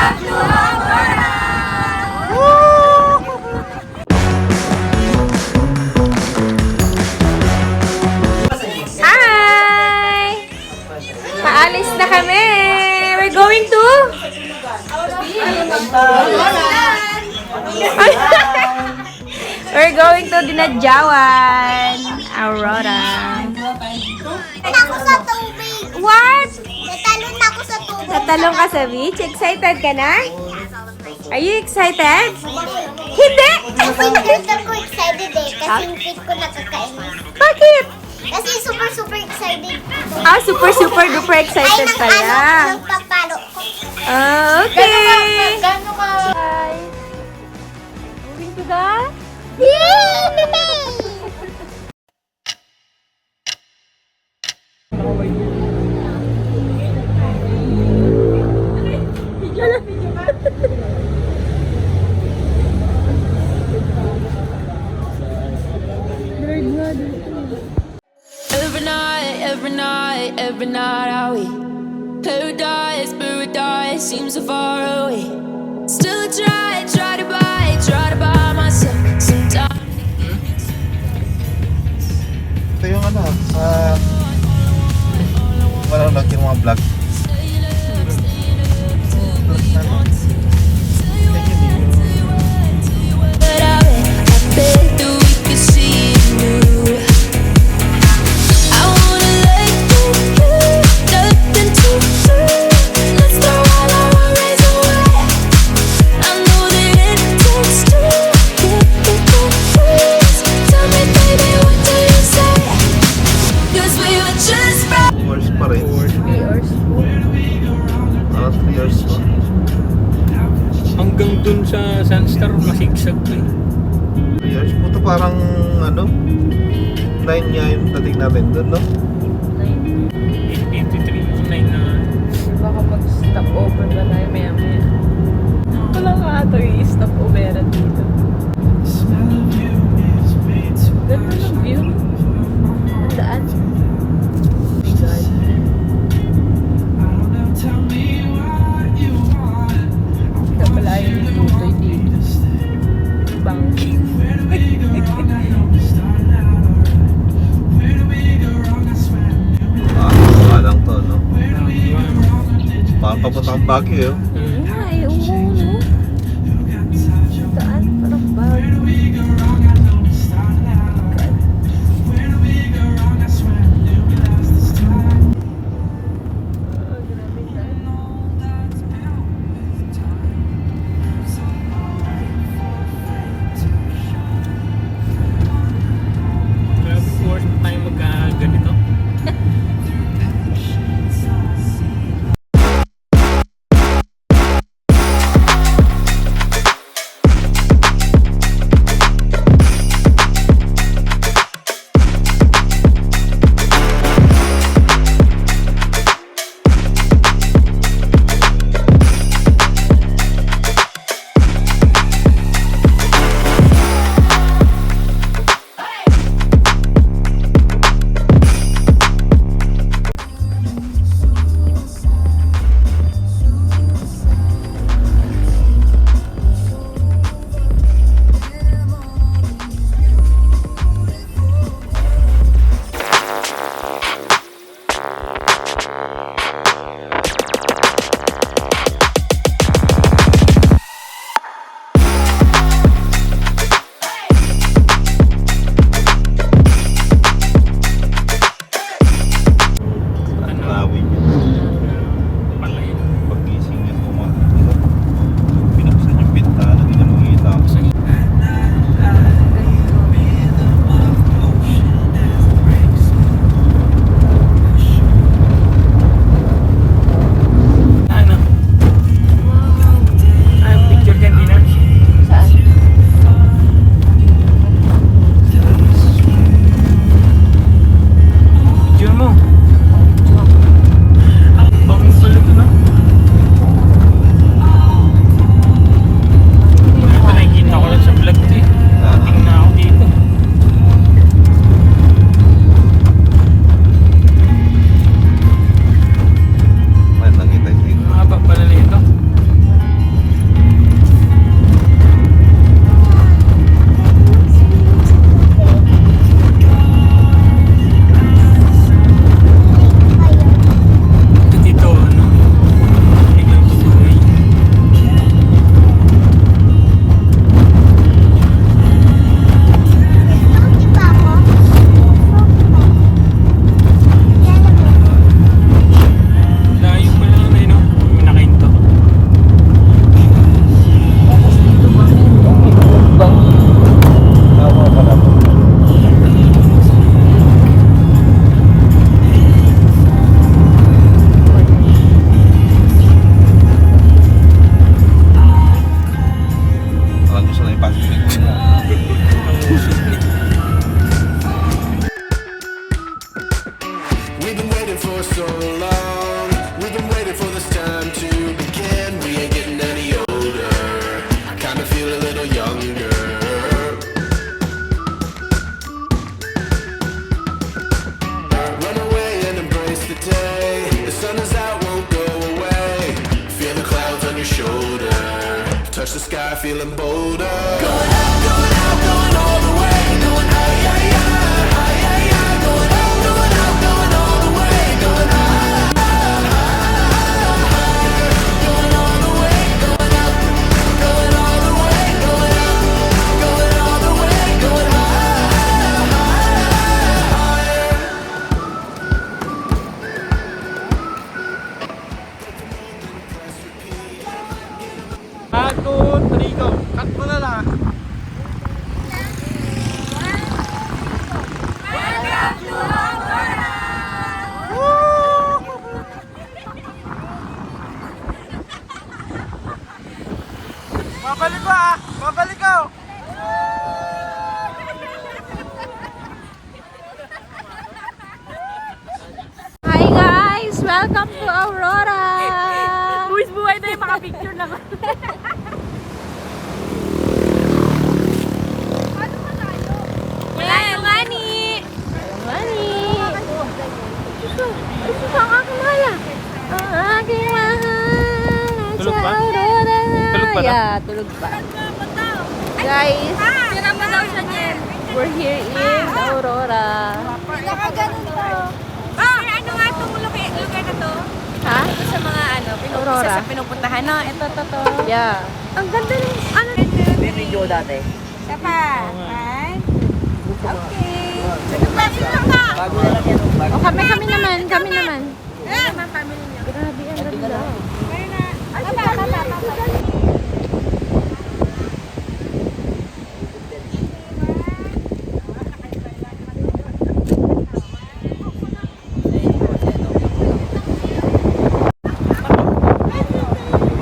Hi! Paalis na kami! We're going to... We're going to Dinadjawan, Aurora. Ako sa tubig. What? Natalon na ako sa tubig. Natalong ka sa beach? Excited ka na? Are you excited? Hindi! Kasi ako excited eh. Kasi yung feet ko nakakainis. Bakit? Kasi super excited. Ah, super duper excited pala. Nagpapalo ko. Ah, okay. Gano'n ka? Hi. Moving to the... Every night are we paradise seems so far away. Still I try to buy myself some time. Ito yung ano, walang lagi yung mga vlog. But I bet that we could see it through. I wanna let you nothing to lose. Let's throw all our worries away. I know that it takes two to get the truth. Tell me, baby, what do you say? 'Cause we were just friends. 2 hours pa rin. 3 hours. Alas 3 hours pa. Hanggang dun sa Sunstar, masigsag to eh. 3 hours. Puto parang ano, 9 nga yung dating natin doon, no? 8:53 mo, 9 na. Baka mag-stop over ba tayo maya-maya? Wala nga ito i-stop over dito. Ganda ng view. Ang daan. Kapalayo yung tutoy dito. Banking. Wala lang to, no? Parang papunta kang Baguio, eh. Ay, oo, no? Daan, parang bago. Kaya 2 hours pa tayo magka-ganito. touch the sky, feeling bolder. Going out, going all the way. Going out, yeah, yeah, yeah, yeah. Going out, going all the way. Going high, going all the way. Going up, going all the way. Going up, going all the way. Going Bago, trigo. Cut mo na lang. Babalik ko ah! Babalik ko! Hi guys! Welcome to Aurora! Buwis buhay na yung makapicture lang. Wala yung Ani! Ani! Ito ang aking mahal ah! Ang aking mahal! Tulog sa pa? Aurora na. Tulog pa na? Yeah, tulog pa. Guys, we're here in Aurora. Nakaganon to. Ano nga itong lugar na to? Ha? Ito sa mga Aurora. sa pinupuntahan. No, ito. Yeah. Ang ganda ng ano. Video dati. Isa pa. Right? Okay. Bago na lang yan. Bago. O kami naman. Naman family niyo. Grabe, ang ganda.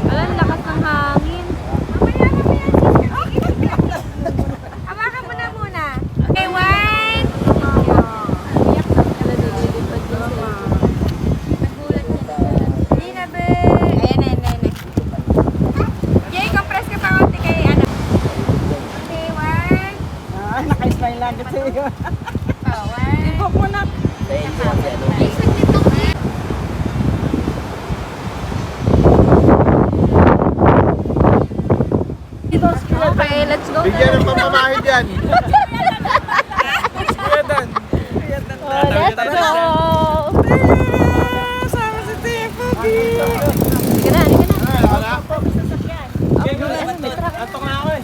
Alam, lakas ng hangin. Hawakan mo na muna. Okay, one. Hindi na ba? Ayan. Jay, compress ka pa konti kay ano. Okay, one. Naka-smile lang kasi yun. Oh, one. Ibok mo na. Thank you. Ay, saglit lang. Okay, let's go. Bigyan ng pamamahid yan. Kuya Dan. Oh, let's go. Sama si Tiffo. Halika na. Antok na ako eh.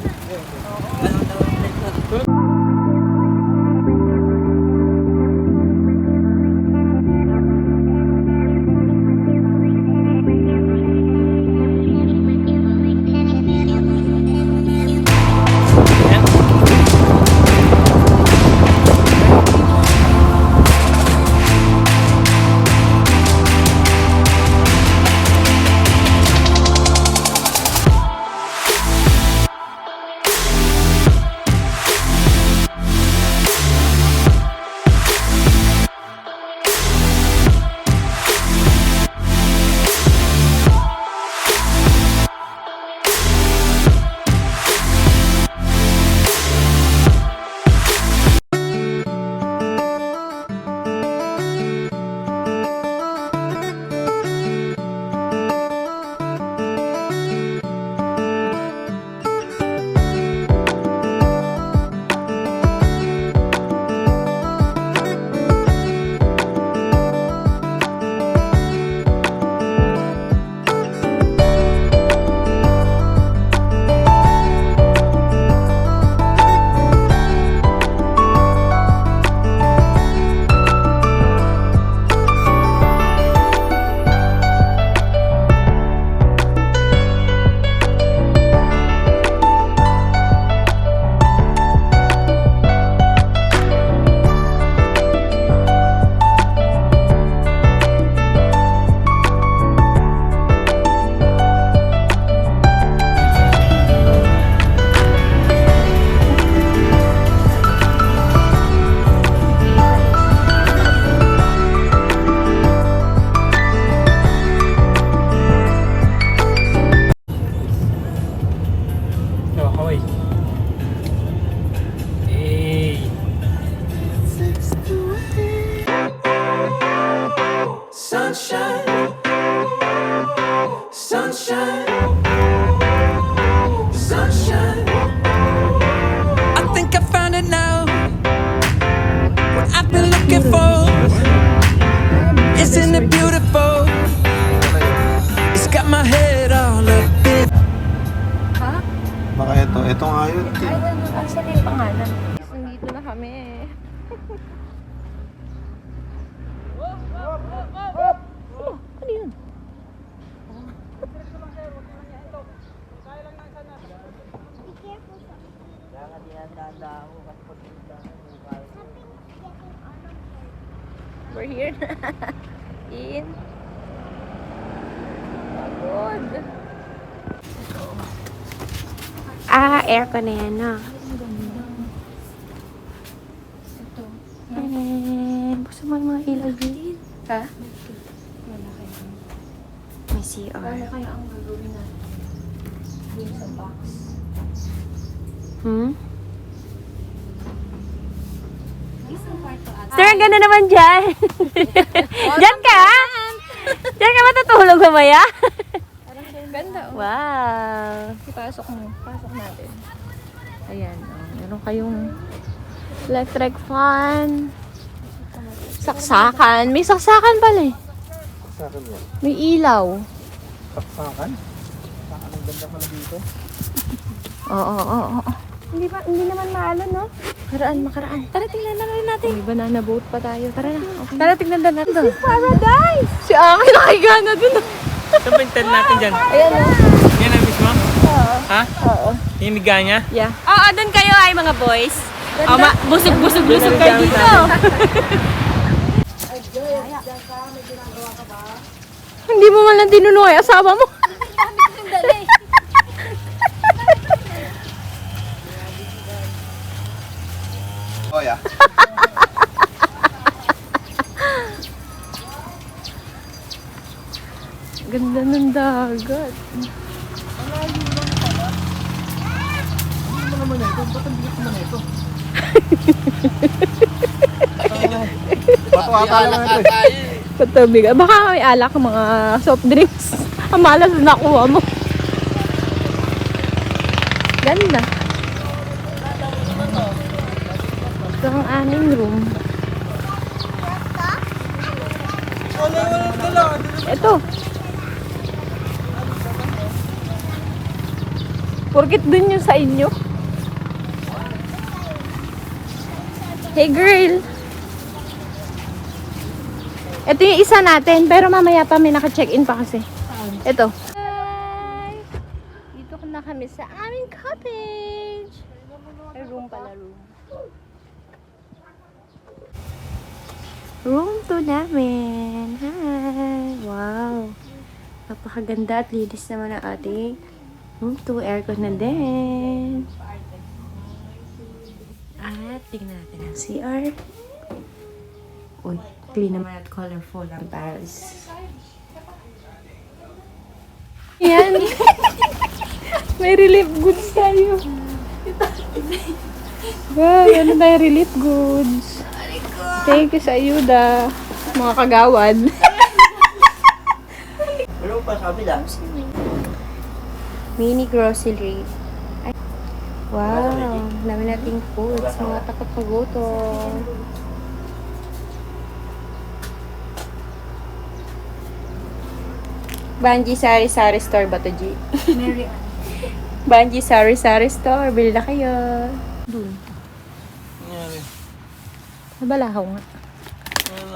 sunshine, sunshine, sunshine. I think I found it now. What I've been looking for. Isn't it beautiful? It's got my head all up in. Baka ito nga yun. Asan yung pangalan? Nandito na kami. Ano yun? We're here na. In. Pagod. Aircon na yan, no? And, buksan mo yung mga ilaw din. Ha? May CR. Ano kaya ang gagawin natin? Dun sa box. Sir, ang ganda naman dyan. Dyan ka? Dyan ka matutulog mamaya? Ganda, oh. Wow. Pasok mo. Pasok natin. Ayan, oh. Meron kayong electric fan. Saksakan. May saksakan pala eh. Sa akin yan. May ilaw. Saksakan? Saksakan ang ganda pala dito. Oo. Hindi naman maalo, no? Makaraan. Tara, tingnan na rin natin. May banana boat pa tayo. Tara na. Okay. Tara, tignan na natin. Paradise! Si Aki nakahiga na dun. Saan ba yung tent natin dyan? Ayan o. Yan ang mismo? Ha? Oo. Yung higa niya? Yeah. Oo, doon kayo ay mga boys. Busog kayo dito. Hindi mo man lang dinunoy asawa mo. Oh, yeah. Ganda ng dagat. Bato ata lang ito eh. Patubig. Baka may alak mga soft drinks. Ang malas na nakuha mo. Ganda. Ito ang aming room. Ito. Porkit dun yung sa inyo. Hey girl. Ito yung isa natin, pero mamaya pa may naka-check-in pa kasi. Ito. Hi! Dito na kami sa aming cottage. Ay, room pala, room. Room 2 namin. Hi! Wow! Napakaganda at linis naman ang ating room 2. Aircon na din. At tingnan natin ang CR. Uy, clean naman at colorful ang Paris. Yan. May relief goods tayo. Wow, ano tayo relief goods. Thank you sa ayuda, mga kagawad. Pero pa sabi lang. Mini grocery. Ay, wow, dami nating foods. Mga takot pagutom. Banji Sari Sari Store ba to, G? Banji Sari Sari Store. Bili na kayo. Dun. Nangyari. Nabalahaw nga.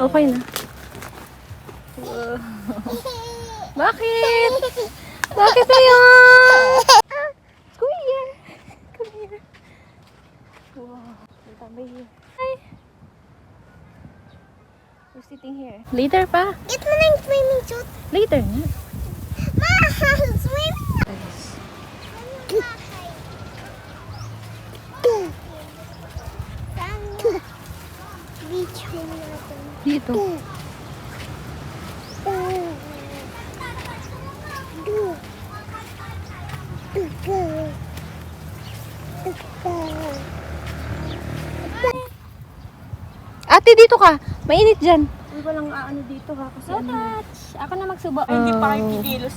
Okay na. Bakit? Bakit na yan? Come here. Come here. Wow. Tambay here. Hi. We're sitting here. Later pa. Get mo na yung swimming suit. Later na. Ma, swimming. Beach mo natin. Dito. Ate, dito ka. Mainit dyan. Hindi ko lang aano dito ha. Kasi no touch. Ako na magsubo. Hindi pa kayo kikilos.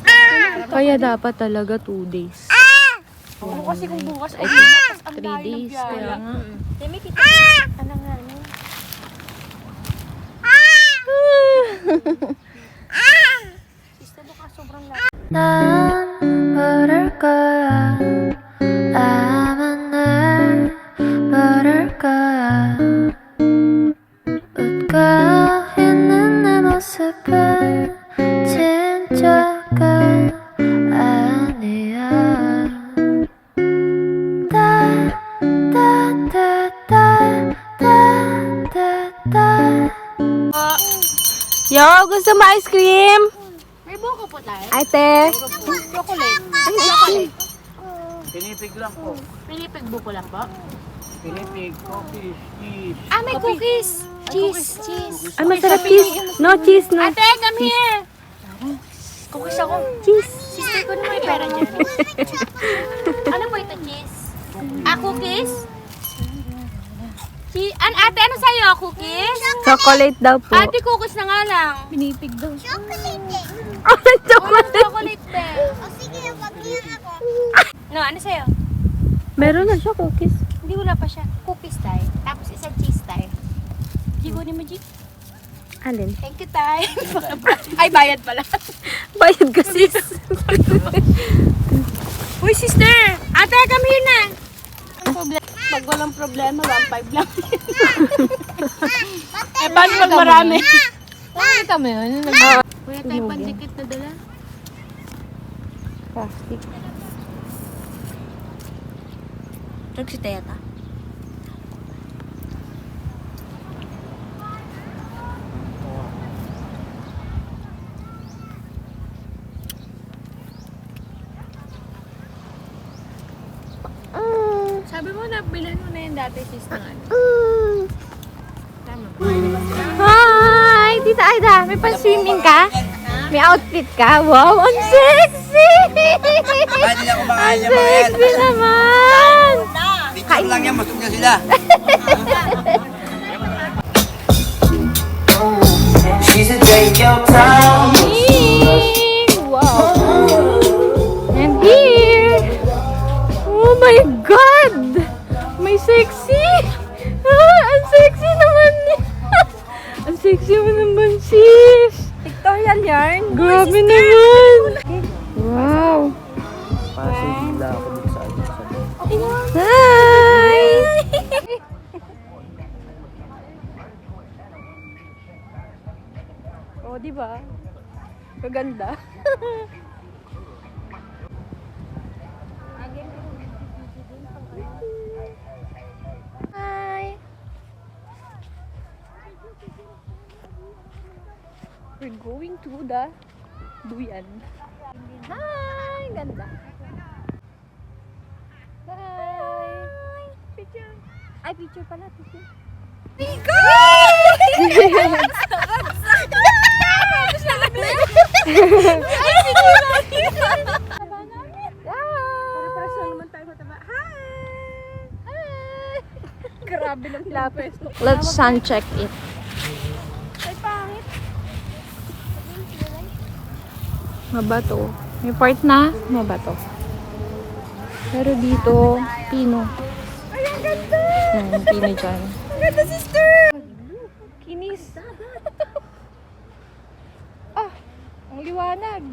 Kaya dapat talaga 2 days. Oo, kasi kung bukas ay 3 days. Kaya nga. Demi, kita. Ano nga, ano? Sister, baka sobrang lakas. 난 모를 거야 아마 날 모를 거야 웃고 있는 내 모습은 진짜가 아니야 Yo, gusto mo ice cream? May buko po tayo. Ate. Chocolate. Chocolate. Pinipig lang po. Pinipig buko lang po. Pinipig, coffee, cheese. Ah, may cookies. Cheese. Cheese. Ay, masarap cheese. No cheese, no. Ate, come here. Cookies ako. Cheese. Sister ko na may pera dyan. Ano po ito, cheese? Ah, cookies? Ate, ano sa'yo? Cookies? Chocolate daw po. Ate, cookies na nga lang. Pinipig daw. Chocolate eh. Oh, chocolate. Chocolate pe. O sige, pagyan ako. No, ano sa'yo? Meron na siya cookies. Hindi, wala pa siya. Cookies tayo. Tapos isa cheese tayo. Jigo ni mo, Jig. Alin? Thank you, tayo. Ay, bayad pala. Bayad ka, sis. Uy, sister! Ate, come here na! Pag walang problema, 1.5 lang. Eh, paano pag marami? Nakita mo yun? Kuya, tayo pandikit na dala. Plastic. Nagsitaya ta? Sabi mo na, bilhan mo na yun dati, sis, ng ano. Tama. Hi! Tita Aida, may pa-swimming ka? May outfit ka? Wow, ang sexy! Hindi na kumakain Ang niya mga yan. sexy naman! Picture lang yan, masok na sila. She's a take your time. Wow! And here! Oh my God! May sexy! Ah, ang sexy naman niya! Ang sexy mo naman, sis! Victorian yarn. Grabe naman! Wow! Pasig lang ako dito sa akin. Hi! Oh, di ba? Kaganda. Hi! We're going to the Duyan. Hi! Ganda! Hi! Picture. Ay, picture pala. Picture. Para naman tayo mataba. Hi! Grabe ng lapis. Let's sun check it. Ay, pangit. Mabato. May part na mabato. Pero dito, pino. Ay, ang ganda! Yan, pino dyan. Ang ganda, sister! Kinis. Ah, ang liwanag.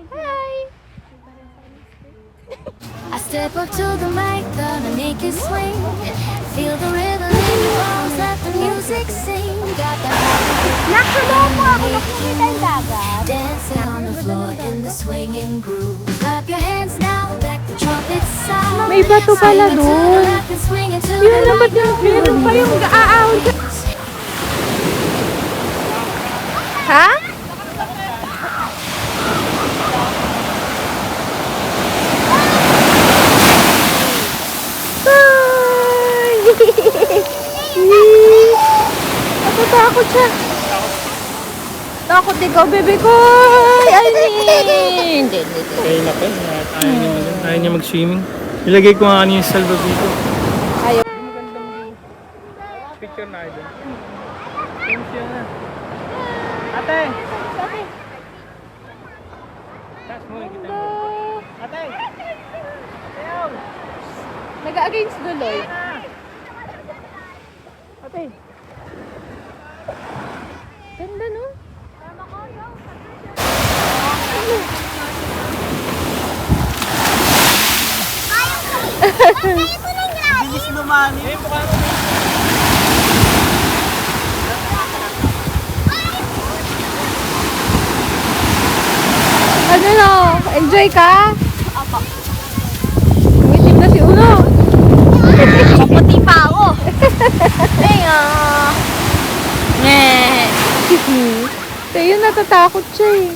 Hi! I step up to the mic, gonna make it swing. Feel the rhythm in your arms, let the music sing. Got that Nakalaw mo ako nakikita yung dagat. dancing on the floor in the swinging groove. Clap your hands now, back the trumpet sound. May bato pala Swing it to the doon. left and swing it to Yun the na ba't right. yung meron pa yung aahon? Ha? Natatakot siya. Takot ikaw, bebe ko. Ay, hindi. Kaya na pa, ayaw niya mag-swimming. Ilagay ko nga yung salvavito. Ayaw. Picture na ito. Thank you na. Ate! Taas mo, kita mo. Ate! Nag-against Duloy. Ate. Ganda, no? Bilis lumani. Ano no? Enjoy ka? Umitim na si Uno. Kaputi pa ako. Tenga. Ngeh. Kaya natatakot siya eh.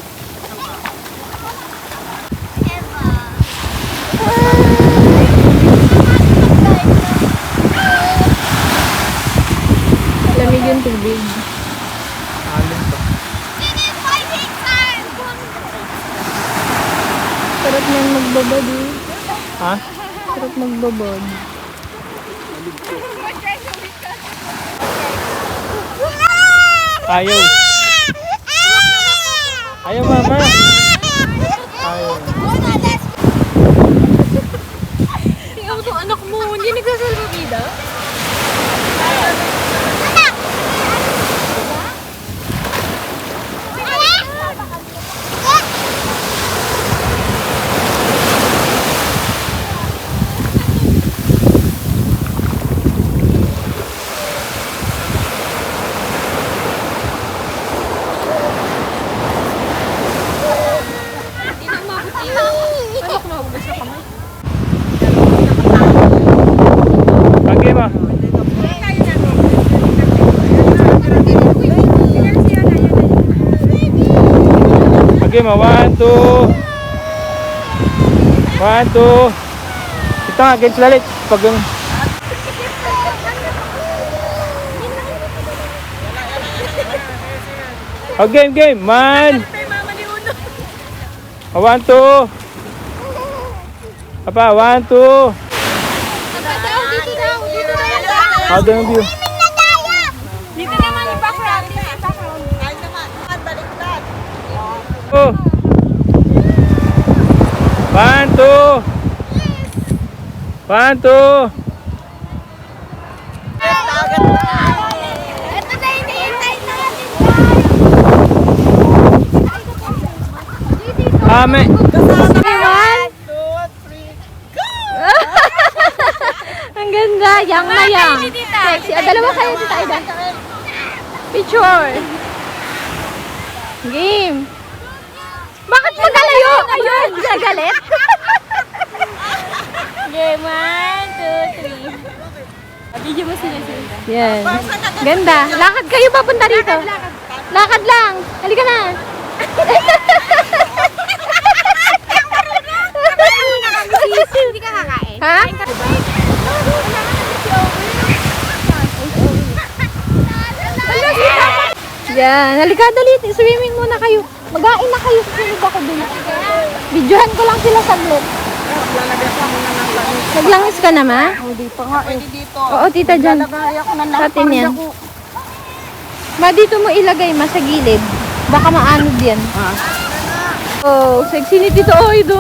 Lamig yung tubig. Sarap niyang magbabad eh. Ha? Sarap magbabad. Ayaw. Ayaw, mama. Ayaw. Tingnan mo itong anak mo. Hindi nagsasalbabida. Okay ba? Okay ma, 1, 2. 1, 2. Ito nga, against lalit. Pag yung... Oh, game, game. Man. 1, 2. Papa, 1, 2. How do you view? Dito naman yung background. Oh. 1, 2. 1, 2. Ito na yung hihintay natin. Ame. Ang ganda. Yang na yang. Sexy. Dalawa kayo dito, Aida. Picture. Game. Bakit magalayo? Ayun, galit. Game 1, 2, 3. Video mo sila sila. Yan. Ganda. Lakad kayo papunta rito. Lakad lang. Halika na. Hindi ka kakain. Ha? Yan. Halika, dali. Swimming muna kayo. Mag-ain na kayo. Susunod ako dun. Videohan ko lang sila saglit. Naglangis ka na, ma? Hindi pa nga eh. Oo, tita, dyan. Sa atin yan. Ma, dito mo ilagay, ma, sa gilid. Baka maanod yan. Oh, sexy ni Tito Oido.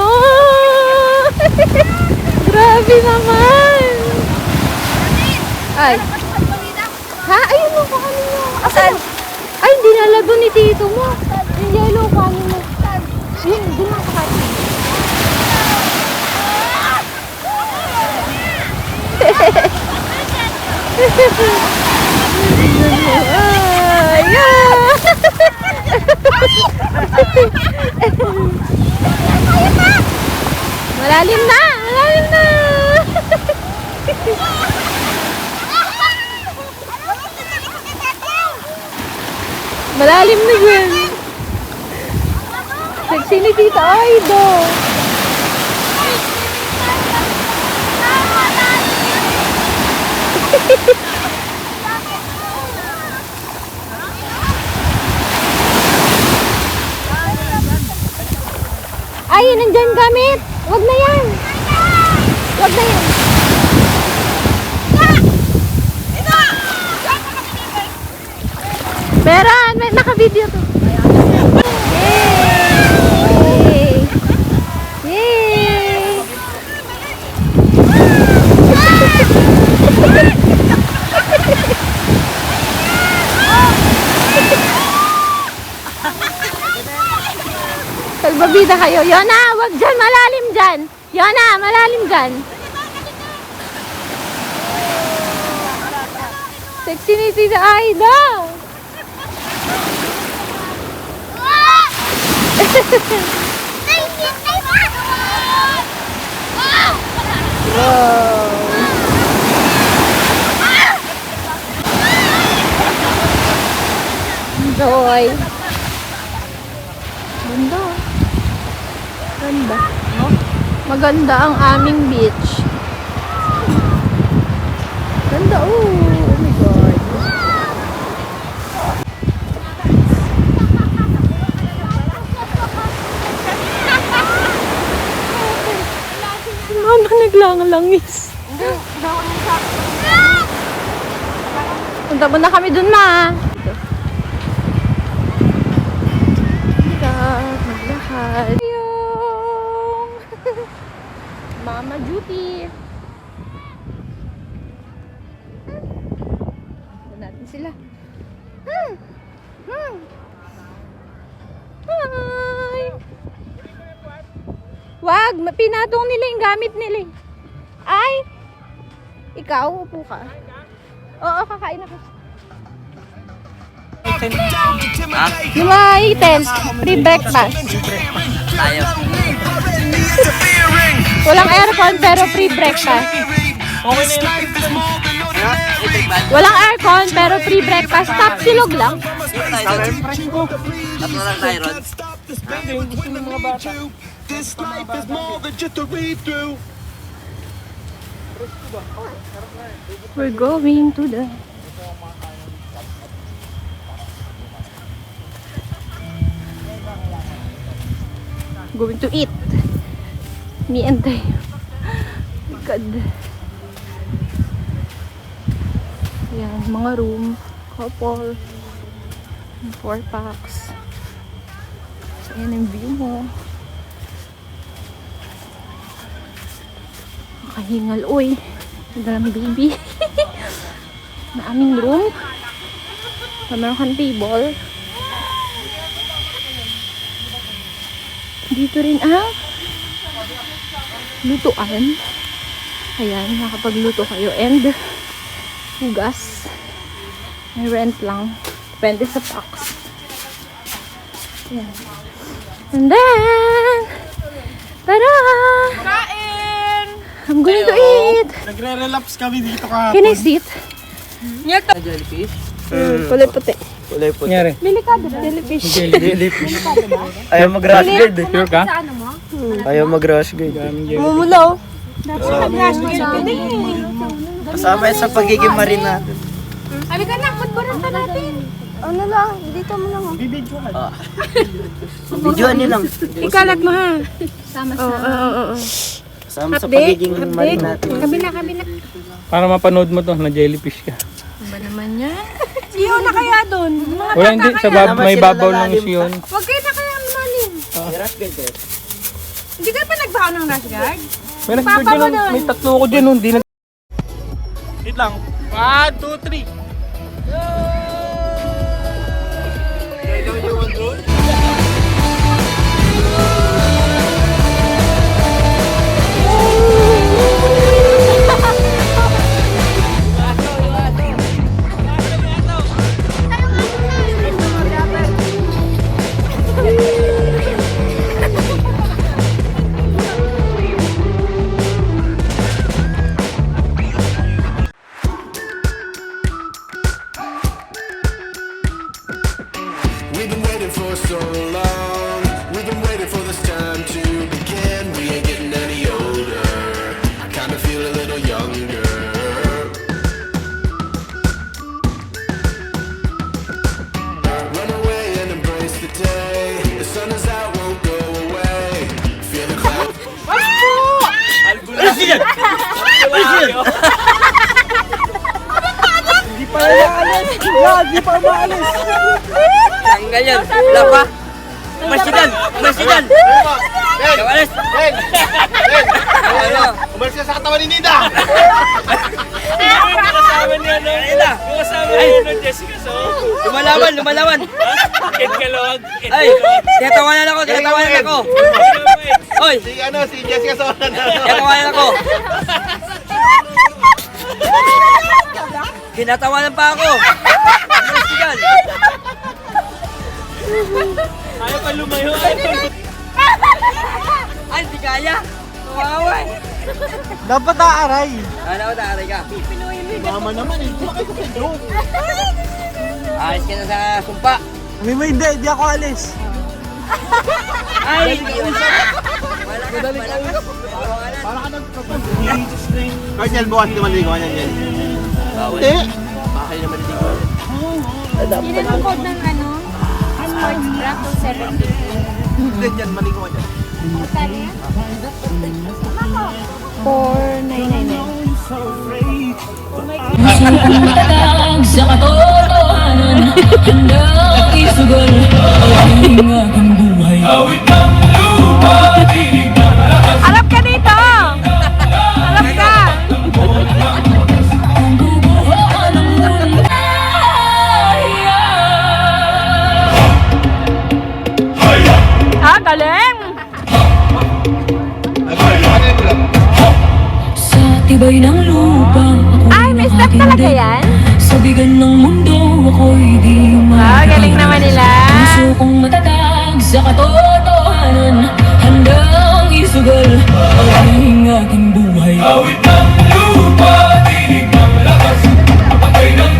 Grabe naman. Ay. Ha? Ayun mo, kanin mo. Asan? Ay, dinala doon ni Tito mo. Yung yellow, kanin mo. Yun, doon lang sa kanin. Malalim na! Malalim na! Malalim na Gwen. Sexy ni Tita Aido. Ay, nandyan gamit. Wag na yan. Wag na yan. Meron, may naka-video to. Yay! Yay! kayo. Yona, wag dyan. Malalim dyan. Yona, malalim dyan. Sexy ni Tita Aida. Enjoy. Ganda. Ganda. Maganda ang aming beach. Ganda. Oh my God. Mama, naglangalangis. Punta mo na kami dun, ma. Maglakad. Yung Mama Duty. Ito natin sila. Hi! Wag! Pinatong nila yung gamit nila. Ay! Ikaw, upo ka. Oo, kakain ako. Yung mga items, free breakfast. Tayo. Walang aircon pero free breakfast. Walang aircon pero free breakfast. Top silog lang. Tatlo lang tayo, Rod. We're going to the... Going to eat. Me and I. God. Yan, mga room. Couple. 4 packs. Ayan ang view mo. Makahingal. Uy. Dalang baby. Na aming room. Meron kang table. Dito rin ang lutuan. Ayan, nakapagluto kayo. And hugas. May rent lang. Depende sa packs. Ayan. And then, tada! Kain! I'm going to eat. Nagre-relapse kami dito ka. Can I sit? Jellyfish? Kulay puti. Kulay po. Nangyari. Delikado. Jellyfish. Jellyfish. Ayaw mag-rush guard. Sure ka? Ayaw mag-rush guard. Mumulaw. Kasama yan sa pagiging marin natin. Halika na, pagbaran ka natin. Ano lang, dito mo lang. Videoan nyo lang. Ikalat mo ha. Sama-sama. Oo. Kasama sa pagiging marin natin. Kabila. Para mapanood mo to, na jellyfish ka. Ano ba naman yan? Siyo na kaya doon. Wala hindi, sa may babaw lang siyon. Huwag kayo na kaya manin. Rush guard eh. Hindi kayo pa nagbaho ng rush guard? May nag-guard dyan, oh. May tatlo ko dyan, oh. Hindi na... Wait lang. 1, 2, 3. We've been waiting for so long. We've been waiting for this time to begin. We ain't getting any older. I kinda feel a little younger. Run away and embrace the day. The sun is out, won't go away. Feel the clouds. Di pa maalis. Tanggal yan. Wala pa. Masigan. Kawalis. Umalis ka sa katawan ni Nida! Kasama niya ng Jessica. Lumalawan. Ay, tinatawanan ako, tinatawanan ako. Oy, Si Jessica Sonan. tinatawanan ako. Tinatawanan pa ako. Masigan. Ayaw pa lumayo. Ayaw pa lumayo. Ay, di kaya. Kawawa eh. Dapat aaray. Ano ko, taaray ka. Mama naman eh. Bakit ka sa joke? Ayos ka na sa sumpa. Hindi ako alis. Ay, hindi yun. Wala ka, wala ka. Para ka nagpapag. Cardinal, bukas di maligo ka yan. Hindi. Bakit naman hindi ko. Yun ang code ng ano? Sports bra to 750. Hindi yan, maligo ka yan. Magkano yan? 4,999. Sa katotohanan, handang isugal ang aking buhay. Harap ka dito! Harap ka! Kung bubuo ng mundo. Ah, galing! Sa tibay ng lupa, Ay, may step talaga yan? sa bigan ng mundo, ako'y di Ah, galing naman nila. Puso kong matatag sa katotohanan, handang isugal ang aking buhay. Awit ng lupa, tinig ng lakas, kapatay ng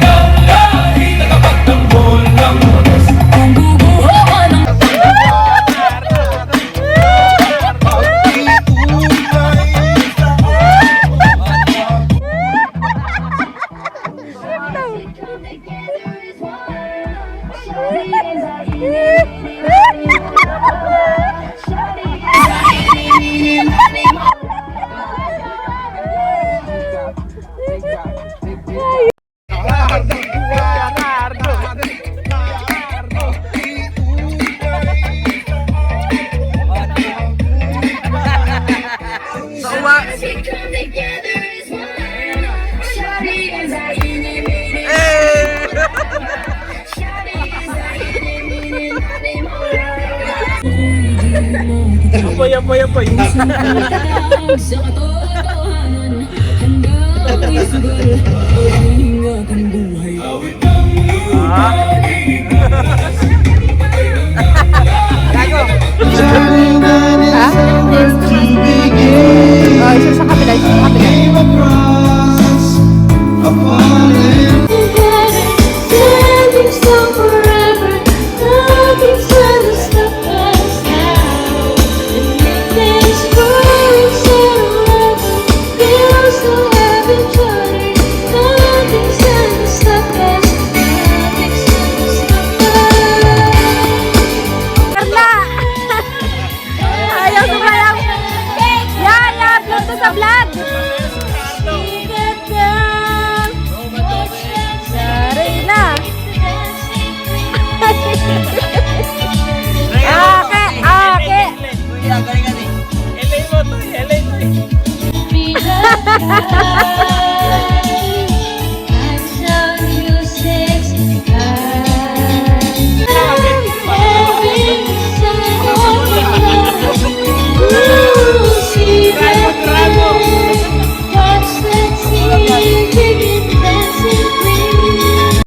lahi, nakapagtanggol ng wagas. Kung guguho ka ng Apoy. sa katotohanan, handang isugal ang aking buhay. Oh, isa sa kabila, isa sa kabila. Standing still forever, nothing's gonna stop us now. This world forever, feel so happy, Johnny. Nothing's gonna stop us, nothing's gonna stop us. Carla! Ayaw sumayaw. Yan, upload to sa vlog. Sorry na. Ake. Galing-galing. Elay mo to. Be loved.